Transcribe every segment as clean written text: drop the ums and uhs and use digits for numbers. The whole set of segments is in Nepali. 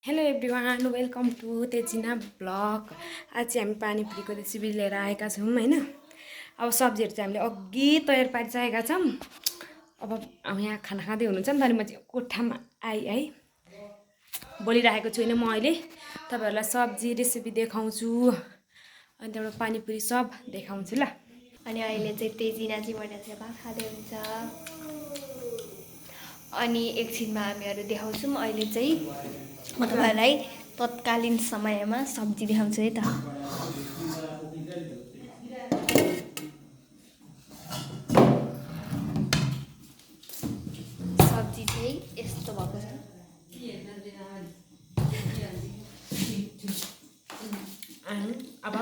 Hello everyone welcome to Tejina blog. आज चाहिँ हामी पानीपुरीको रेसिपी लिएर आएका छौँ होइन। अब सब्जीहरू चाहिँ हामीले अघि तयार पारिसकेका छौँ। अब यहाँ खाना खाँदै हुनुहुन्छ नि त, अनि म चाहिँ कोठामा है बोलिरहेको छुइनँ। म अहिले तपाईँहरूलाई सब्जी रेसिपी देखाउँछु अनि त्यहाँबाट पानीपुरी सब देखाउँछु ल। अनि अहिले चाहिँ तेजिना चाहिँ भनेर चाहिँ भात खाँदै हुन्छ। अनि एकछिनमा हामीहरू देखाउँछौँ। अहिले चाहिँ म तपाईँलाई तत्कालीन समयमा सब्जी देखाउँछु है त। सब्जी चाहिँ यस्तो भएको छ। अब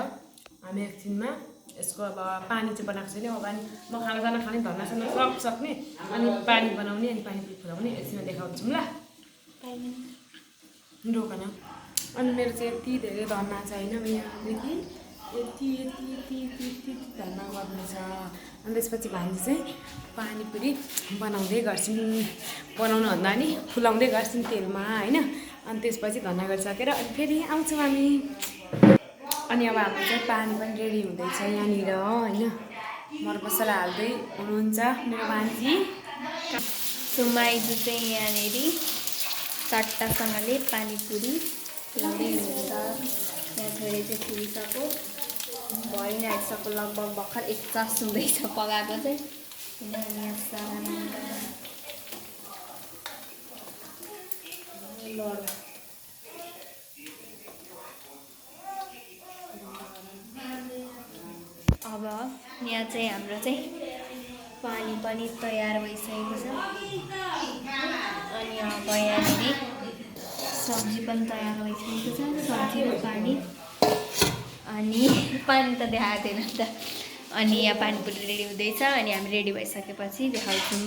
हामी एकछिनमा यसको अब पानी चाहिँ बनाएको छैन। अब पानी म खानासाना खाने धन्नासाना सब सक्ने अनि पानी बनाउने अनि पानीपुरी खुवाउने एकछिनमा देखाउँछौँ ल। रोकन अनि मेरो चाहिँ यति धेरै धन्ना छ होइन। यहाँदेखि यति यति यति यति यति धन्ना गर्नु छ। अनि त्यसपछि भान्जी चाहिँ पानीपुरी बनाउँदै गर्छौँ। बनाउनुभन्दा नि फुलाउँदै गर्छौँ तेलमा होइन। अनि त्यसपछि धन्ना गरिसकेर अनि फेरि आउँछौँ हामी। अनि अब हाम्रो चाहिँ पानी पनि रेडी हुँदैछ यहाँनिर होइन। मरमसला हाल्दै हुनुहुन्छ मेरो भान्जी। सुमाइजू चाहिँ यहाँनिर चट्टासँगले पानीपुरी ल्याउँदै हुनुहुन्छ। यहाँ छोरी चाहिँ फुलिसक्यो, भइ नै आइसक्यो लगभग भर्खर 1 हुँदैछ पकाएको चाहिँ। अब यहाँ चाहिँ हाम्रो चाहिँ पानी पनि तयार भइसकेको छ। अनि अब यहाँनिर सब्जी पनि तयार भइसकेको छ। सब्जी र पानी, अनि पानी त देखाएको थिएन नि त। अनि यहाँ पानीपुरी रेडी हुँदैछ। अनि हामी रेडी भइसकेपछि देखाउँछौँ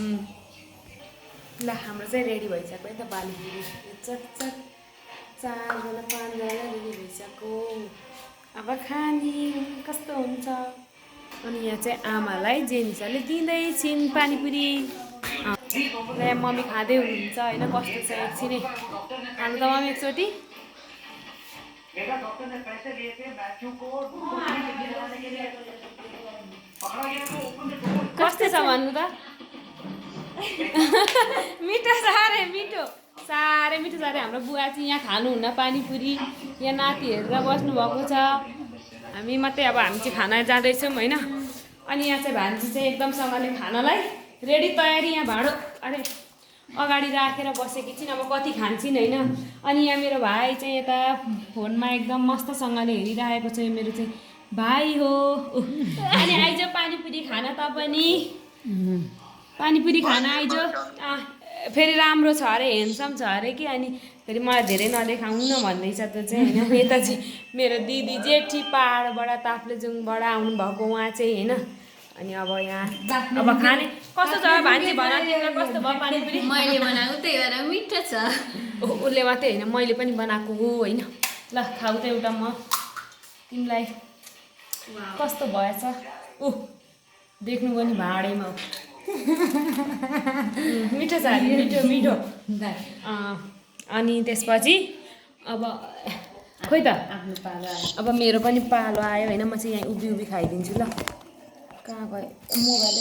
ल। हाम्रो चाहिँ रेडी भइसक्यो नि त पानीपुरी। चटचट 4जना 5जना रेडी भइसक्यो। अब खाने कस्तो हुन्छ। अनि यहाँ चाहिँ आमालाई जेनिसले दिँदैछिन् पानीपुरी। यहाँ मम्मी खाँदै हुनुहुन्छ होइन। कस्तो छ एकछिनै खानु त मम्मी एकचोटि। कस्तो छ भन्नु त। मिठो साह्रै मिठो, साह्रै मिठो साह्रै। हाम्रो बुवा चाहिँ यहाँ खानुहुन्न पानीपुरी, यहाँ नाति हेरेर बस्नुभएको छ। हामी मात्रै अब हामी चाहिँ खाना जाँदैछौँ होइन। अनि यहाँ चाहिँ भान्जी चाहिँ एकदमसँगले खानालाई रेडी तयारी यहाँ भाँडो अरे अगाडि राखेर बसेकी छिन्। अब कति खान्छन् होइन। अनि यहाँ मेरो भाइ चाहिँ यता फोनमा एकदम मस्तसँगले हेरिरहेको छ। मेरो चाहिँ भाइ हो। अनि आइज पानीपुरी खाना त पनि पानीपुरी खाना आइज। फेरि राम्रो छ अरे, हेन्डसम छ अरे कि। अनि फेरि मलाई धेरै नदेखाउनु भन्दैछ त चाहिँ होइन। यता चाहिँ मेरो दिदी जेठी पाहाडबाट ताप्लेजुङबाट आउनुभएको उहाँ चाहिँ होइन। अनि अब यहाँ अब खाने कस्तो छ भान्जी भन तिमीलाई, कस्तो भयो पानीपुरी? मैले बनाएको त्यही भएर मिठो छ। उसले मात्रै होइन मैले पनि बनाएको हो होइन। ल खाऊ त एउटा म तिमीलाई कस्तो भएछ। देख्नु पनि भाँडैमा मिठो छ मिठो मिठो। अनि त्यसपछि अब खोइ त आफ्नो पालो आयो। अब मेरो पनि पालो आयो होइन। म चाहिँ यहाँ उभि उभि खाइदिन्छु ल। कहाँ गयो मोबाइल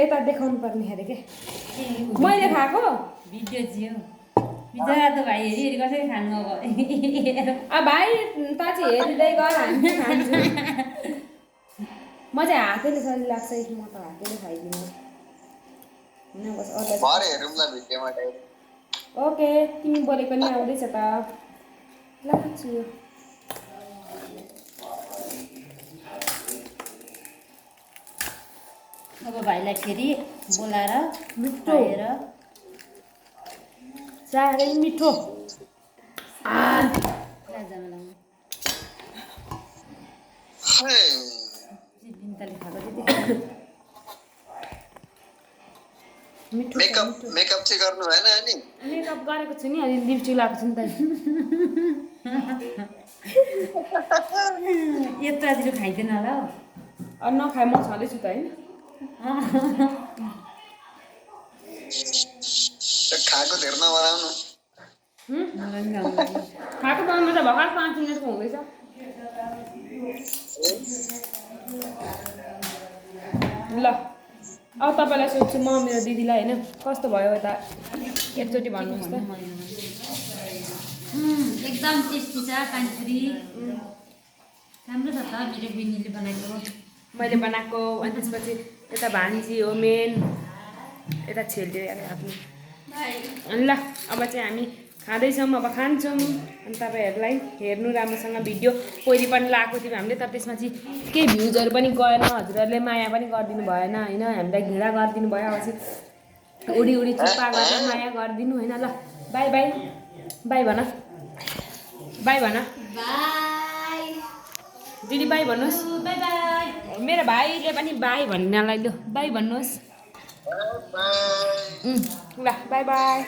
यता देखाउनु पर्ने अरे के मैले खाएको भिडियो जियो बिचरा त भाइ हेरी हेरी कसरी खानु। अब भाइ त चाहिँ हेर्दै गर, हामी खान्छौँ। म चाहिँ हातैले सरी लाग्छ कि म त हातैले खाइदिनु। ओके तिमी बोलेको नि आउँदैछ त। लाग्छु अब भाइलाई फेरि बोलाएर मिठो साह्रै मिठो। बिन्ताले खाएको मिठो मेकअप चाहिँ गर्नु भएन अनि? मेकअप गरेको छु नि, अनि लिपस्टिक लगाएको छु नि त। यत्रो खाइदिएन होला हौ। नखाए म छँदैछु त होइन। खाएको धेर नबनाउनु। मलाई पनि राम्रो लाग्यो। खाएको बनाउनु त भर्खर 5 मिनटको हुँदैछ। ल अब तपाईँलाई सोध्छु म मेरो दिदीलाई होइन कस्तो भयो यता एकचोटि भन्नुहोस् त। एकदम टेस्टी छ पानीपुरी। राम्रो छ त मेरो बिनीले बनाएको। मैले बनाएको अनि त्यसपछि यता भान्जी हो मेन यता छेलिदियो यार आफ्नो। अनि ल अब चाहिँ हामी खाँदैछौँ अब खान्छौँ अनि तपाईँहरूलाई हेर्नु राम्रोसँग भिडियो पहिले पनि लगाएको थियौँ हामीले तर त्यसमा चाहिँ केही भ्युजहरू पनि गएन हजुरहरूले माया पनि गरिदिनु भएन होइन हामीलाई घृणा गरिदिनु भयो अब चाहिँ उडी उडी चुप्पा गरेर माया गरिदिनु होइन। ल बाई बाई बाई भन बाई भन बाई दिदी बाई भन्नुहोस्। By by. मेरो भाइले पनि बाई भन्नलाई लु बाई भन्नुहोस्। ल बाई बाई।